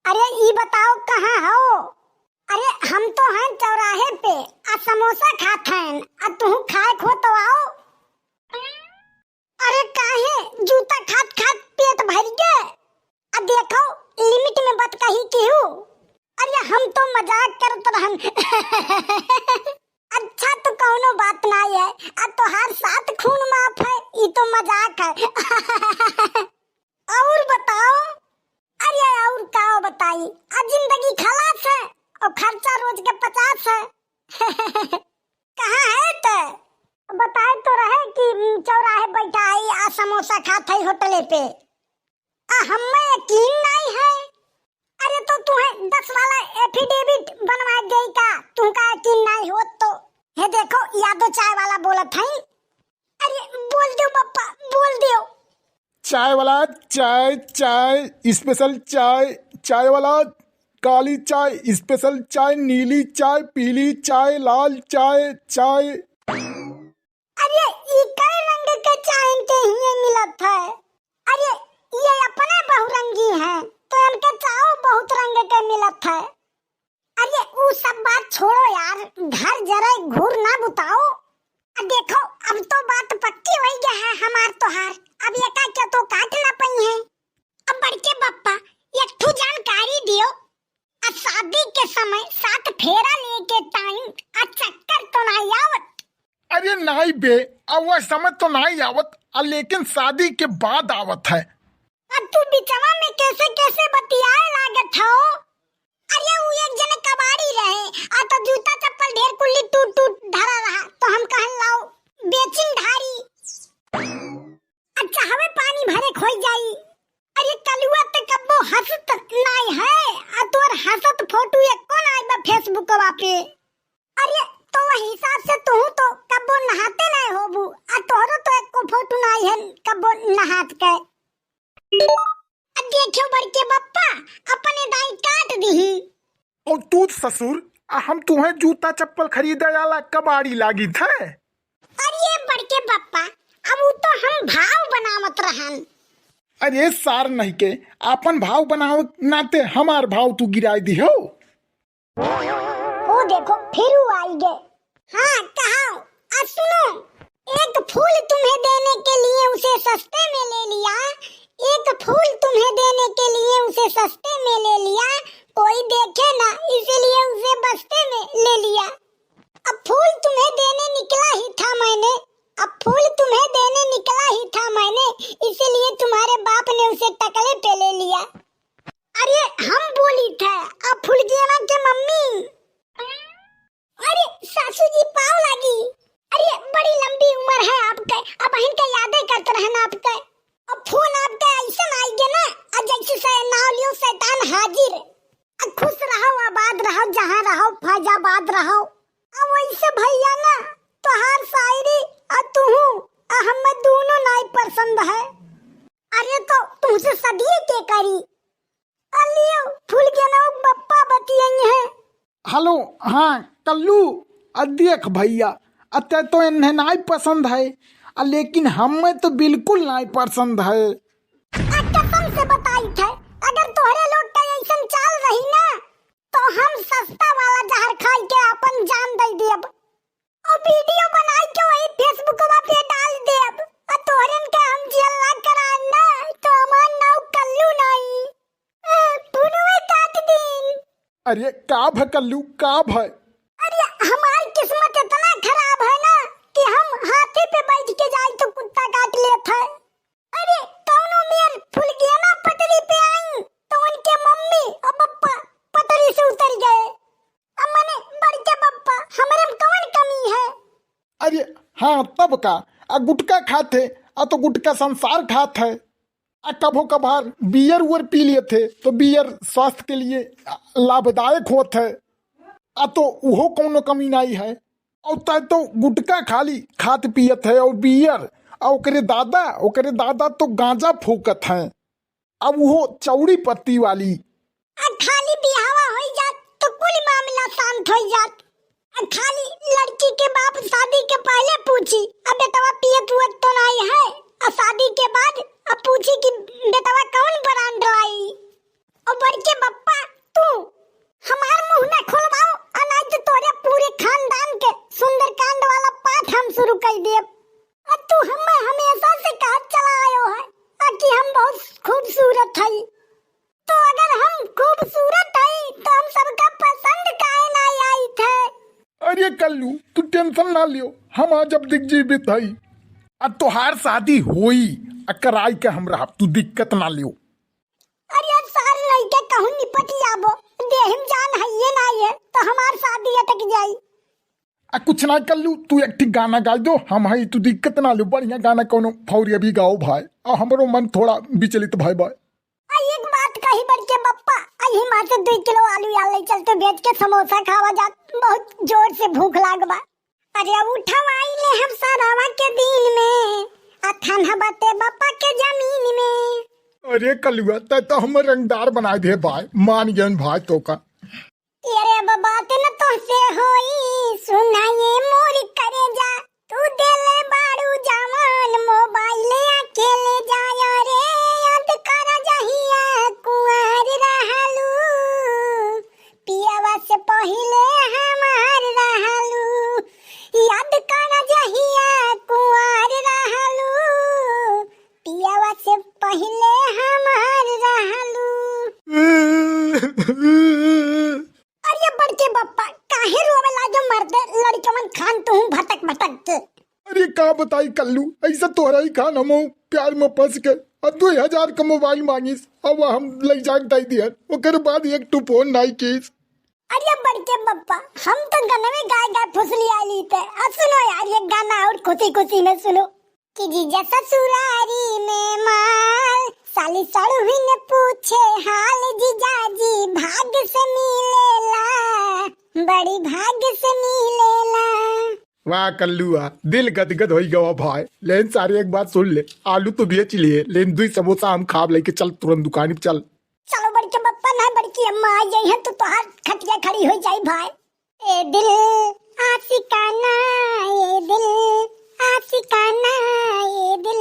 अरे ई बताओ कहाँ हो? अरे हम तो हैं चौराहे पे आ समोसा खात हैं आ तू खाए खो तो आओ। अरे काहे जूता खात खात पेट भर गए आ देखो लिमिट में बात कही केहू। अरे हम तो मजाक करत रहन। अच्छा तो कौनो बात नहीं है आ तोहार साथ खून माफ है ई तो मजाक है। और बताओ। अरे और का बताई आ जिंदगी खलास है और खर्चा रोज के 50 है। कहाँ है ते? बताए तो रहे कि चौराहे बैठा आई आ समोसा खात है होटले पे। आ हमें यकीन नहीं है। अरे तो तुम्हें 10 वाला एफिडेविट बनवा दे का तुमका यकीन नहीं हो तो हे देखो यादव चाय वाला बोलत है। अरे बोल दो पप्पा बोल दो। चाय वाला चाय चाय स्पेशल चाय चाय वाला काली चाय स्पेशल चाय नीली चाय पीली चाय लाल चाय चाय। अरे ई कई रंग के चाय के ही मिलत है। अरे ये अपने बहुरंगी हैं तो इनके चाय बहुत रंग के मिलत है। अरे वो सब बात छोड़ो यार घर जरा घूर ना बुताओ। देखो अब तो बात पक्की हो गई है हमार तोहार अब एका क्या तो काट ना पई है। अब बड़के बप्पा एक ठू जानकारी दियो आ शादी के समय 7 फेरा लेके टाइम आ चक्कर तो नहीं आवत? अरे नहीं बे अब वह समय तो नहीं आवत लेकिन शादी के बाद आवत है। अब तू बिचवा में कैसे कैसे बतियाए लागत हो? अरे वो एक जने कबाड़ी रहे आ तो जूता चप्पल ढेर कुल्ली टूट टूट धरा रहा तो हम कहन लाओ बेचिन ढारी। अच्छा हमें पानी भरे खोई जाई। अरे कलुआ ते कब्बो हंसत नहीं है आ तोर हंसत फोटो एको नहीं बा फेसबुकवा पे। अरे तो वही हिसाब से तू तो कब्बो नहाते नहीं होबू आ तोरो तो एको फोटो नहीं है कब्बो नहात के। देखियो बड़के बप्पा अपने दाई काट दीही। और तू ससुर हम तुम्हें जूता चप्पल खरीदे वाला कबाड़ी लागी थे। अरे बड़के बप्पा अब वो तो हम भाव बनावत रहन। अरे सार नहीं के अपन भाव बनाओ नाते हमार भाव तू गिराई दी हो। ओ देखो फिर वो आई गए। हाँ कहो आ सुनो एक फूल तुम्हें देने के लिए उसे सस्ते में ले लिया। एक फूल तुम्हें देने के लिए उसे सस्ते में ले लिया। कोई देखे ना इसीलिए उसे बस्ते में ले लिया। अब फूल तुम्हें देने निकला ही था मैंने। अब फूल तुम्हें देने निकला ही था मैंने इसीलिए तुम्हारे बाप ने उसे टकले पे ले लिया। अरे हम बोली थे अब फूल देना के मम्मी। अरे सासू जी पाव लगी। अरे बड़ी लंबी उम्र है आपके अब इनके यादें करते रहना आपके। अब फोन आपके ऐसा आई गया ना जैसे से नाव लियो शैतान हाजिर। खुश रहो आबाद रहो जहाँ रहो फैजाबाद रहो। अब वैसे भैया ना तोहार शायरी और तू हमें दोनों नहीं पसंद है। अरे तो तुमसे सदिये के करी। अलियो फूल के नाव बप्पा बतियई है। हेलो हाँ कल्लू देख भैया अत्य तो इन्हें नहीं पसंद है लेकिन हमें तो बिल्कुल नहीं पसंद है। कसम से बताई थे अगर तोहरे लोग का ऐसा चाल रही ना तो हम सस्ता वाला जहर खाई के अपन जान दे देब और वीडियो बनाई के वही फेसबुकवा पे डाल देब और तोहरन के हम जिल्ला करान ना तो हमार नाव कल्लू नहीं पुनवे काट दिन। अरे का भ कल्लू का भ? अरे हमारी किस्मत इतना खराब है ना कि हम हाथी पे बैठ के जाए तो कुत्ता काट लेता है। अरे कौनो मेर फूल गया ना पटरी पे आई तो उनके मम्मी और पप्पा पटरी से उतर गए। अब मने बड़के पप्पा हमारे में कौन कमी है? अरे हाँ तब का गुटखा खाते तो गुटखा संसार खात है। कभो कभार बियर उयर पी लिए थे तो बियर स्वास्थ्य के लिए लाभदायक होत है। तो वो कोनो कमी नहीं है। और तय तो गुटखा खाली खात पियत है और बियर और ओकरे दादा तो गांजा फूकत है। अब वो चौड़ी पत्ती वाली। खाली बिहावा हो जात तो कुल मामला शांत हो जात। खाली लड़की के बाप शादी के पहले पूछी अब बेटवा पियत हुआ तो नहीं है और शादी के बाद अब पूछी कि बेटवा कौन ब्रांड लाई। और बड़के बप्पा तो अगर हम खूबसूरत है तो हम सबका पसंद काहे ना आई थे। अरे कल्लू तू टेंशन ना लियो, हम आज अब दिख जीवित है। अब तोहार शादी होई कराई के हमरा, तू दिक्कत ना लियो। अरे सार लइके कहूं निपट जाबो, देहिम जान है ये ना ये तो हमार शादी अटक जाई। कुछ ना कल्लू, तू एक ठीक गाना गा दो, हम है तू दिक्कत ना लियो। बढ़िया गाना कोनो फौरी अभी गाओ भाई, और हमरो मन थोड़ा विचलित भाई भाई। एक बात कही बड़के बप्पा, आई मां से 2 किलो आलू याले चलते बेच के समोसा खावा जा, बहुत जोर से भूख लागबा। अरे उठवाई ले हम सरावा के दिन में, अथान बाते बप्पा के जमीन में। अरे कल्लुआ तै तो हमर रंगदार बना दे भाई, मान गयन भाई तो का। अरे अब बात न तो से होई, सुनाइए मोर करे जा, तू देले बाड़ू जवान मोबाइल अकेले जाया रे, याद कर जहिया कुंवर रहलू, पियावा से पहिले हमार रहलू, याद कर जहिया कुंवर रहलू, पियावा से पहिले हमार रहलू। अरे बड़के बप्पा काहे रोवे लाजो मर्दे, लड़कमन खान तू भटक भटक के। अरे का बताई कल्लू, ऐसा तोहरा ही खान हम प्यार में फंस के 2000 का मोबाइल मांगिस, अब हम ले जाके दे दिया, ओकर बाद एक टू फोन नहीं कीस। अरे बड़के बप्पा हम तो गाने में गाय गाय फुसली आली थे। अब सुनो यार ये गाना और खुशी खुशी में सुनो कि जीजा ससुरारी में माल, साली सड़ुही ने पूछे हाल, जीजाजी भाग्य से मिलेला, बड़ी भाग्य से मिलेला। वाह कल्लुआ, दिल गदगद हो गया भाई। लेकिन सारी एक बात सुन ले, आलू तो बेच लिए, लेकिन 2 समोसा हम खा लेके चल तुरंत दुकान पे चल। चलो बड़के बप्पा ना बड़की अम्मा आ जाई है तो तोहार खटिया खड़ी हो जाई भाई। ए दिल आशिकाना, ए दिल आशिकाना, ए दिल